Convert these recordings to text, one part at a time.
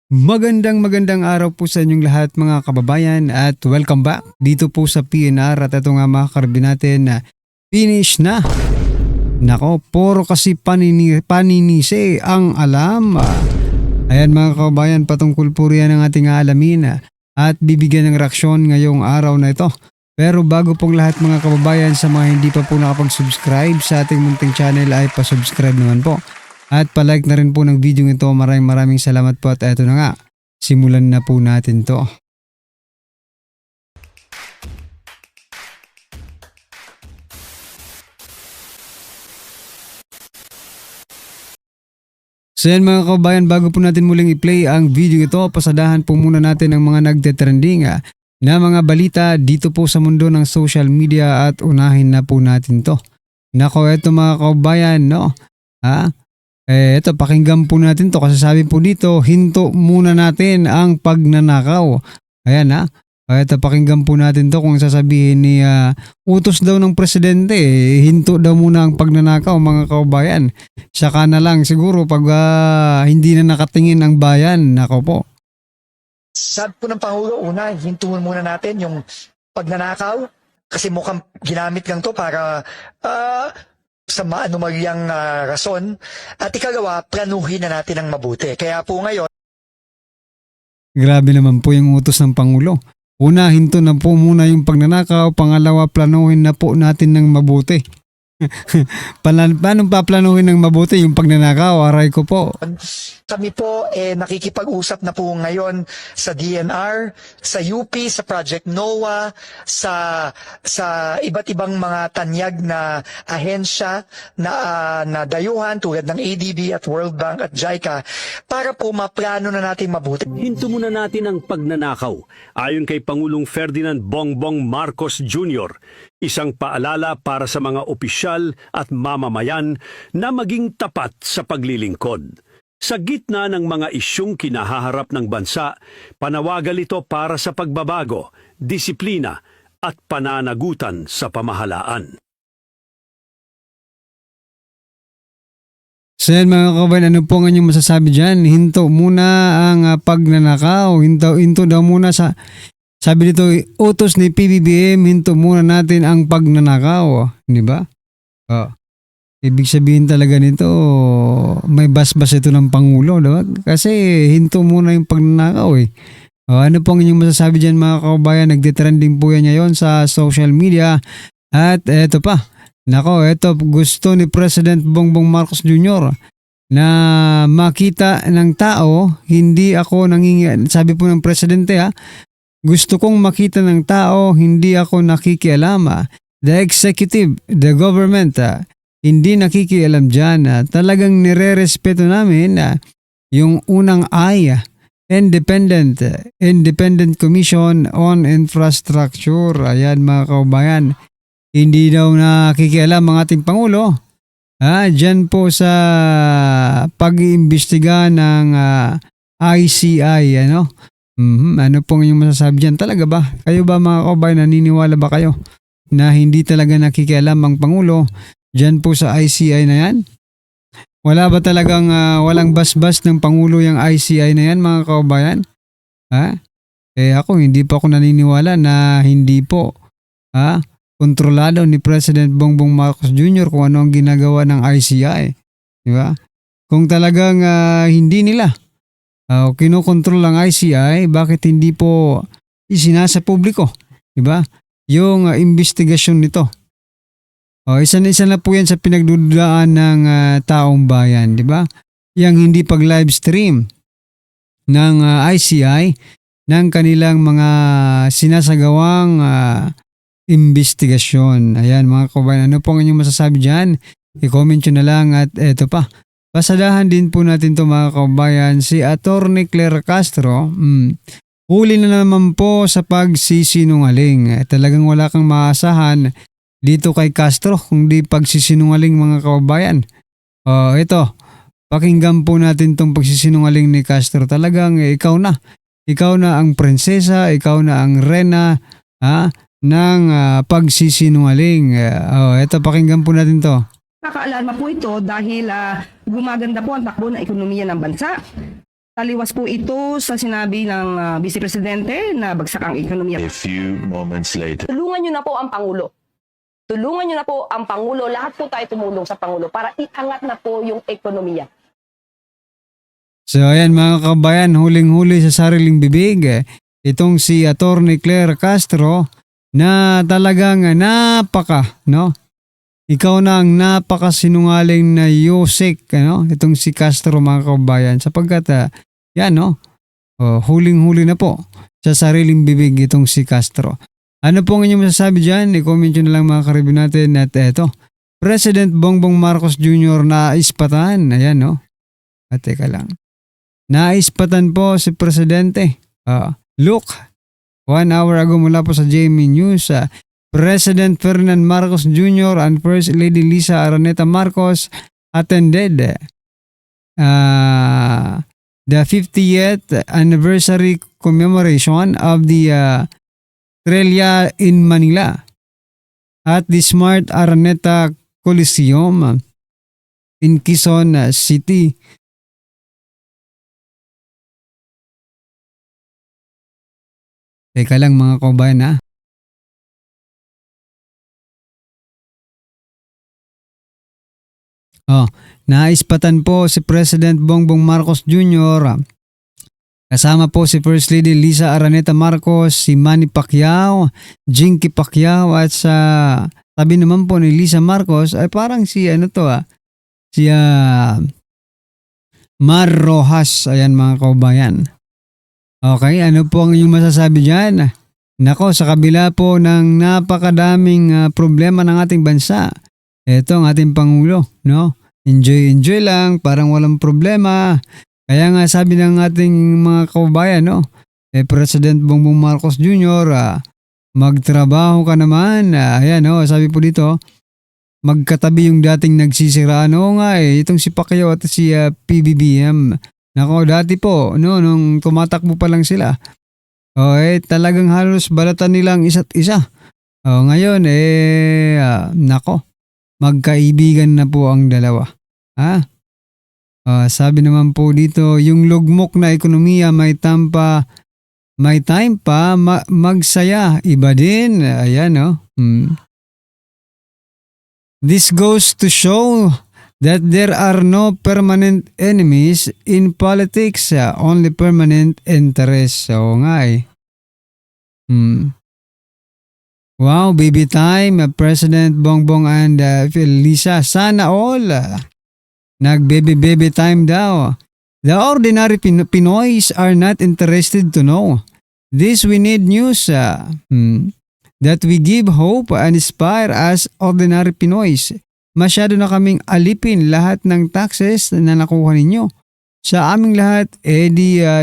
Magandang araw po sa inyong lahat mga kababayan at welcome back dito po sa PNR at ito nga mga karbi natin na finish na. Nako, puro kasi paninisi ang alam. Ayan mga kababayan, patungkol po riyan ang ating aalamin at bibigyan ng reaksyon ngayong araw na ito. Pero bago pong lahat mga kababayan, sa mga hindi pa po nakapag-subscribe sa ating munting channel ay pa-subscribe naman po. At palike na rin po ng video ito. Maraming salamat po at eto na nga. Simulan na po natin to. So yan mga kababayan, bago po natin muling i-play ang video ito, pasadahan po muna natin ang mga nagte-trending na mga balita dito po sa mundo ng social media at unahin na po natin to. Nako, eto mga kababayan, no? Ito, pakinggan po natin to kasi sabi po dito, hinto muna natin ang pagnanakaw. Ayan ito, pakinggan po natin to kung sasabihin ni utos daw ng presidente, hinto daw muna ang pagnanakaw mga kababayan. Saka na lang siguro pag hindi na nakatingin ang bayan, nako po. Sabi po ng Pangulo, una, hintuin muna natin yung pagnanakaw kasi mukhang ginamit lang to para sa maanumalyang rason. At ikalawa, planuhin na natin ang mabuti. Kaya po ngayon, Grabe naman po yung utos ng Pangulo. Una, hinto na po muna yung pagnanakaw. Pangalawa, planuhin na po natin ng mabuti. Paano paplanuhin ng mabuti yung pagnanakaw? Aray ko po. kami po nakikipag-usap na po ngayon sa DNR, sa UP, sa Project NOAA, sa iba't ibang mga tanyag na ahensya na dayuhan tulad ng ADB at World Bank at JICA para po maplano na natin mabuti. Hinto muna natin ang pagnanakaw. Ayon kay Pangulong Ferdinand Bongbong Marcos Jr., isang paalala para sa mga opisyal at mamamayan na maging tapat sa paglilingkod. Sa gitna ng mga isyung kinahaharap ng bansa, panawagan ito para sa pagbabago, disiplina at pananagutan sa pamahalaan. So yan mga kababayan, ano po ang inyong masasabi dyan? Hinto muna ang pagnanakaw. Hinto daw muna sa... Sabi dito, utos ni PBBM, hinto muna natin ang pagnanakaw. Di ba? Ibig sabihin talaga nito, may basbas ito ng Pangulo. Diba? Kasi hinto muna yung pagnanakaw eh. Ano po ang inyong masasabi dyan mga kababayan? Nagtitrending po yan ngayon sa social media. At eto pa. Nako, eto gusto ni President Bongbong Marcos Jr. na makita ng tao, hindi ako nangingi. Sabi po ng presidente gusto kong makita ng tao, hindi ako nakikialam. The executive, the government, hindi nakikialam dyan. Talagang nire-respeto namin yung unang I, Independent Commission on Infrastructure. Ayan mga kaubayan. Hindi daw nakikialam ang ating Pangulo. Dyan po sa pag-iimbestiga ng ICI. Ano pong inyong masasabi dyan? Talaga ba? Kayo ba mga kaubayan, naniniwala ba kayo na hindi talaga nakikialam ang Pangulo dyan po sa ICI na yan? Wala ba talagang walang basbas ng Pangulo yung ICI na yan mga kaubayan? Ako hindi pa ako naniniwala na hindi po kontrolado ni President Bongbong Marcos Jr. kung ano ang ginagawa ng ICI. Di ba? Kung talagang hindi nila kinokontrol ang ICI, bakit hindi po isinasa publiko? Diba? Yung investigasyon nito. Isa na po yan sa pinagdudaan ng taong bayan. Diba? Yang hindi pag-live stream ng ICI ng kanilang mga sinasagawang investigasyon. Ayan mga kabayan, ano po ang inyong masasabi dyan? I-comment nyo na lang at eto pa. Pasadahan din po natin ito mga kababayan, si Atty. Claire Castro, huli na naman po sa pagsisinungaling. Talagang wala kang maasahan dito kay Castro kung di pagsisinungaling mga kababayan. Ito, pakinggan po natin itong pagsisinungaling ni Castro. Talagang ikaw na ang prinsesa, ikaw na ang rena ng pagsisinungaling. Ito, pakinggan po natin to. Nakaalarma po ito dahil gumaganda po ang takbo ng ekonomiya ng bansa. Taliwas po ito sa sinabi ng Vice Presidente na bagsak ang ekonomiya. A few moments later. Tulungan nyo na po ang Pangulo. Tulungan nyo na po ang Pangulo. Lahat po tayo tumulong sa Pangulo para iangat na po yung ekonomiya. So ayan mga kabayan, huling-huli sa sariling bibig, itong si Attorney Claire Castro na talagang napaka, no? Ikaw na ang napakasinungaling na Yusek, ano? Itong si Castro mga kabayan, sapagkat yan, no? Huling-huli na po sa sariling bibig itong si Castro. Ano po ang inyong masasabi dyan? I-comment nyo na lang mga karibyo natin at eto. President Bongbong Marcos Jr. naispatan. Ayan, no? At teka lang. Naispatan po si Presidente. Look, 1 hour ago mula po sa GMA News, President Ferdinand Marcos Jr. and First Lady Lisa Araneta Marcos attended the 50th anniversary commemoration of the Trillia in Manila at the Smart Araneta Coliseum in Quezon City. Teka lang mga kabayan. Naispatan po si President Bongbong Marcos Jr. Kasama po si First Lady Lisa Araneta Marcos, si Manny Pacquiao, Jinky Pacquiao at sa tabi naman po ni Lisa Marcos ay parang si si Mar Rojas. Ayan mga kabayan. Okay, ano po ang inyong masasabi dyan? Nako, sa kabila po ng napakadaming problema ng ating bansa, eto ang ating Pangulo, no? Enjoy lang, parang walang problema. Kaya nga sabi ng ating mga kababayan, no? President Bongbong Marcos Jr., magtrabaho ka naman. Ayan, no? Sabi po dito, magkatabi yung dating nagsisiraan. Oo nga itong si Pacquiao at si PBBM. Nako, dati po, no, nung tumatakbo pa lang sila, talagang halos balatan nilang isa't isa. Ngayon, nako, magkaibigan na po ang dalawa. Sabi naman po dito, yung lugmok na ekonomiya may time pa magsaya. Iba din. Ayan, no? This goes to show that there are no permanent enemies in politics, only permanent interests. So nga Wow, baby time, President Bongbong and Lisa. Sana all nag-baby time daw. The ordinary Pinoys are not interested to know. This we need news that we give hope and inspire as ordinary Pinoys. Masyado na kaming alipin lahat ng taxes na nakuha ninyo. Sa aming lahat,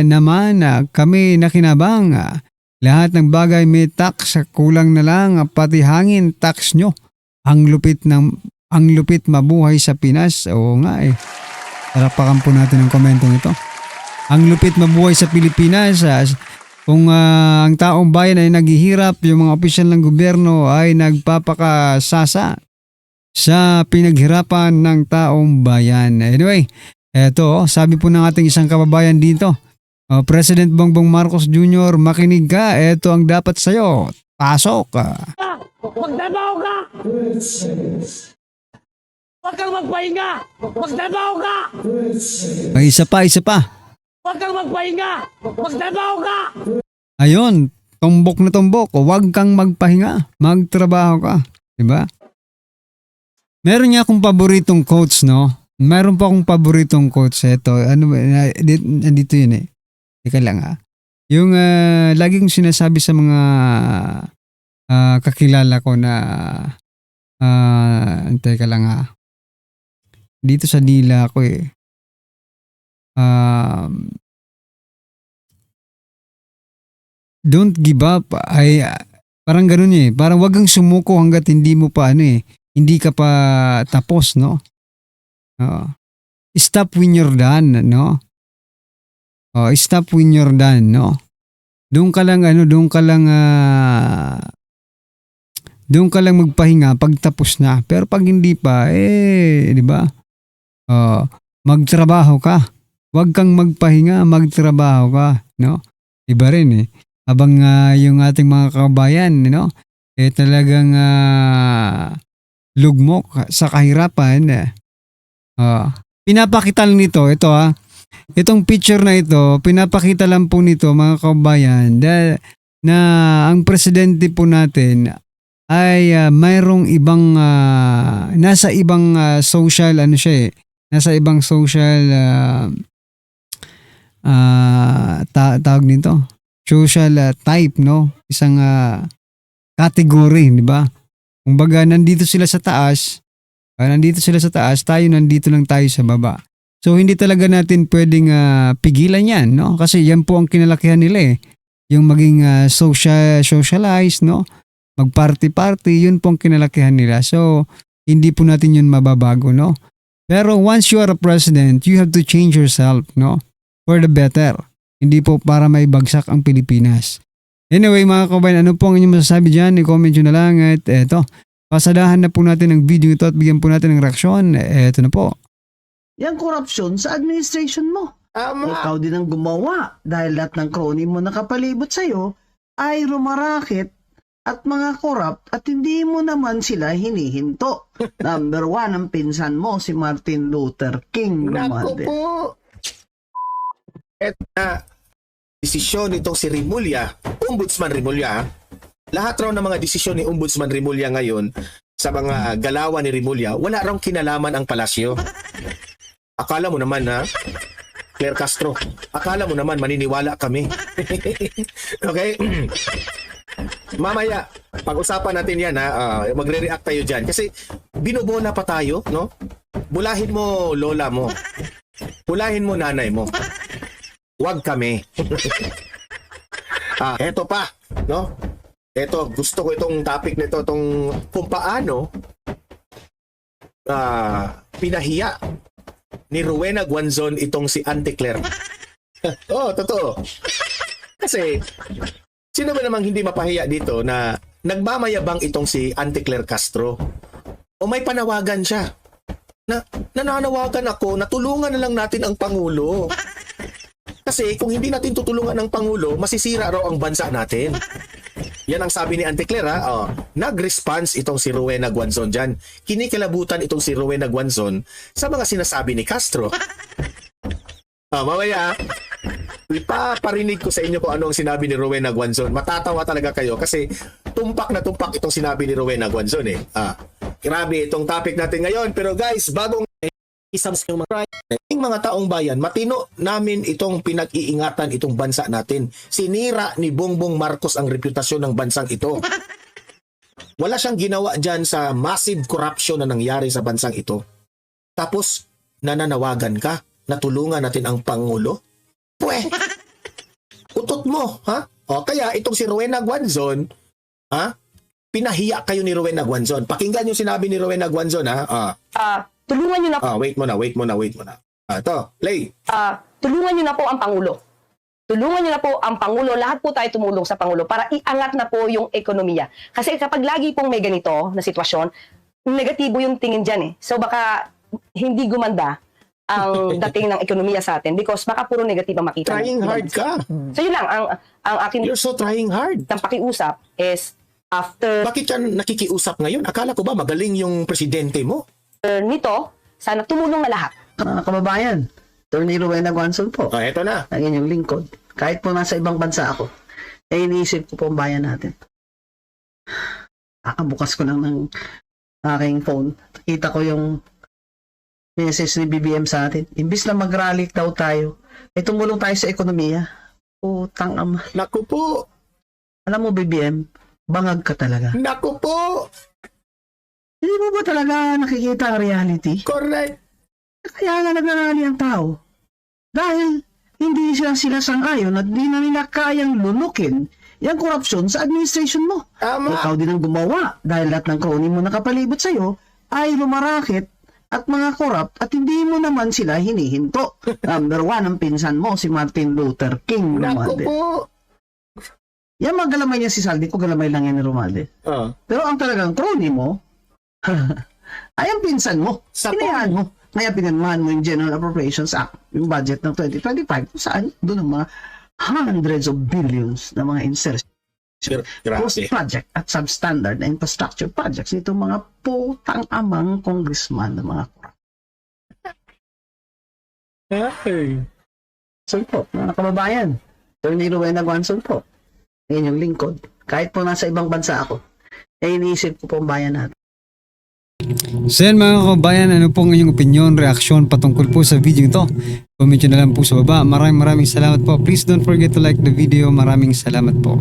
naman kami nakinabang. Lahat ng bagay may tax, kulang na lang pati hangin tax nyo. Ang lupit mabuhay sa Pinas. Oo nga Tarapakan po natin ang komentong ito. Ang lupit mabuhay sa Pilipinas. Kung ang taong bayan ay naghihirap, yung mga opisyal ng gobyerno ay nagpapakasasa sa pinaghirapan ng taong bayan. Anyway, eto, sabi po ng ating isang kababayan dito, President Bongbong Marcos Jr., makinig ka, eto ang dapat sa'yo. Pasok! Magtrabaho ka! Huwag kang magpahinga! Magtrabaho ka! Ay, isa pa. Huwag kang magpahinga! Magtrabaho ka! Ayun, tumbok na tumbok. Huwag kang magpahinga. Magtrabaho ka. Diba? Meron niya akong paboritong quotes, no? Meron pa akong paboritong quotes. Ito, dito yun Teka lang Yung laging sinasabi sa mga kakilala ko na teka lang dito sa dila ko don't give up ay parang ganun parang wag kang sumuko hanggat hindi mo pa hindi ka pa tapos, no? Stop when you're done, no? Stop when you're done, no? Doon ka lang magpahinga pag tapos na. Pero pag hindi pa, di ba? Magtrabaho ka. Huwag kang magpahinga, magtrabaho ka, no? Iba rin eh. Habang yung ating mga kabayan, no? Talagang lugmok sa kahirapan. Pinapakita lang nito, ito itong picture na ito, pinapakita lang po nito mga kabayan na ang presidente po natin ay mayroong ibang nasa ibang social nasa ibang social tawag nito social type, no, isang category, di ba? Kumbaga nandito sila sa taas, tayo nandito lang tayo sa baba. So hindi talaga natin pwedeng pigilan yan, no? Kasi yan po ang kinalakihan nila eh. Yung maging socialize, no? Mag-party-party, yun po ang kinalakihan nila. So hindi po natin yun mababago, no? Pero once you are a president, you have to change yourself, no? For the better. Hindi po para may bagsak ang Pilipinas. Anyway mga kabayan, ano po ang inyong masasabi dyan? I-comment nyo na lang at eto, pasadahan na po natin ang video ito at bigyan po natin ng reaksyon. Eto na po. Yang korupsyon sa administration mo. Ikaw din ang gumawa dahil lahat ng crony mo nakapalibot sa'yo ay rumarakit at mga corrupt at hindi mo naman sila hinihinto. Number 1, ang pinsan mo si Martin Luther King. Naku po! Eto na, desisyon nitong si Rimulya, Ombudsman Rimulya, lahat raw ng mga desisyon ni Ombudsman Rimulya ngayon sa mga galawan ni Rimulya, wala raw kinalaman ang palasyo. Akala mo naman Claire Castro, akala mo naman maniniwala kami. Okay? Mamaya, pag-usapan natin yan magre-react tayo dyan. Kasi binubona pa tayo, no? Bulahin mo lola mo. Bulahin mo nanay mo. Huwag kami. Eto pa, no? Eto, gusto ko itong topic nito, itong kung paano pinahiya ni Rowena Guanzon itong si Auntie Claire. Totoo. Kasi, sino ba namang hindi mapahiya dito na nagmamayabang itong si Auntie Claire Castro? O may panawagan siya na nananawagan ako na tulungan na lang natin ang Pangulo. Kasi kung hindi natin tutulungan ng Pangulo, masisira raw ang bansa natin. Yan ang sabi ni Auntie Claire. Nag-response itong si Rowena Guanzon dyan. Kinikilabutan itong si Rowena Guanzon sa mga sinasabi ni Castro. Mamaya, ipaparinig ko sa inyo kung ano ang sinabi ni Rowena Guanzon. Matatawa talaga kayo kasi tumpak na tumpak itong sinabi ni Rowena Guanzon eh. Grabe itong topic natin ngayon. Pero guys, bagong isang mga taong bayan, matino namin itong pinag-iingatan itong bansa natin. Sinira ni Bongbong Marcos ang reputasyon ng bansang ito. Wala siyang ginawa dyan sa massive corruption na nangyari sa bansang ito. Tapos, nananawagan ka na tulungan natin ang Pangulo? Pweh! Utot mo, ha? Kaya itong si Rowena Guanzon, pinahiya kayo ni Rowena Guanzon. Pakinggan yung sinabi ni Rowena Guanzon, Tulungan nyo na po. wait muna. Ito, play. Tulungan nyo na po ang Pangulo. Tulungan nyo na po ang Pangulo. Lahat po tayo tumulong sa Pangulo para iangat na po yung ekonomiya. Kasi kapag lagi pong may ganito na sitwasyon, negatibo yung tingin dyan eh. So baka hindi gumanda ang dating ng ekonomiya sa atin because baka puro negative ang makita. Trying hard ka. So yun lang, ang akin You're so trying hard. ng pakiusap is after Bakit yan nakikiusap ngayon? Akala ko ba magaling yung presidente mo? nito, sana tumulong na lahat. Mga kababayan, Attorney Rowena Guanzon po, Eto na. ang inyong lingkod. Kahit po nasa ibang bansa ako, iniisip ko po ang bayan natin. Bukas ko lang ng aking phone. Kita ko yung message ni BBM sa atin. Imbis na mag-rally daw tayo, tumulong tayo sa ekonomiya. Putang ama. Naku po. Alam mo BBM, bangag ka talaga. Naku po. Hindi mo ba talaga nakikita ang reality? Correct. Kaya nga nagrarally ang tao. Dahil hindi sila sang-ayon at di na nila kayang lunukin yung korupsyon sa administration mo. Tama. Ikaw din ang gumawa dahil lahat ng crony mo nakapalibot sa'yo ay rumarakit at mga corrupt at hindi mo naman sila hinihinto. Number 1, ang pinsan mo si Martin Luther King. Naku Romualdez. po. Yan mga galamay niya si Saldi ko, galamay lang yan ni Romualdez. Pero ang talagang crony mo, ay ang pinsan mo. Sa Hinayaan mo. Kaya pinirmahan mo yung General Appropriations Act, yung budget ng 2025, kung saan doon ang mga hundreds of billions na mga insertion Grabe. project at substandard na infrastructure projects nitong mga putang amang congressman ng mga kurap. So po, mga kababayan, Attorney Rowena Guanzon po, inyong lingkod. Kahit po nasa ibang bansa ako, iniisip ko po ang bayan natin. So yan mga kabayan, ano po ang inyong opinion, reaksyon patungkol po sa video ito? Comment nyo na lang po sa baba. Maraming salamat po. Please don't forget to like the video. Maraming salamat po.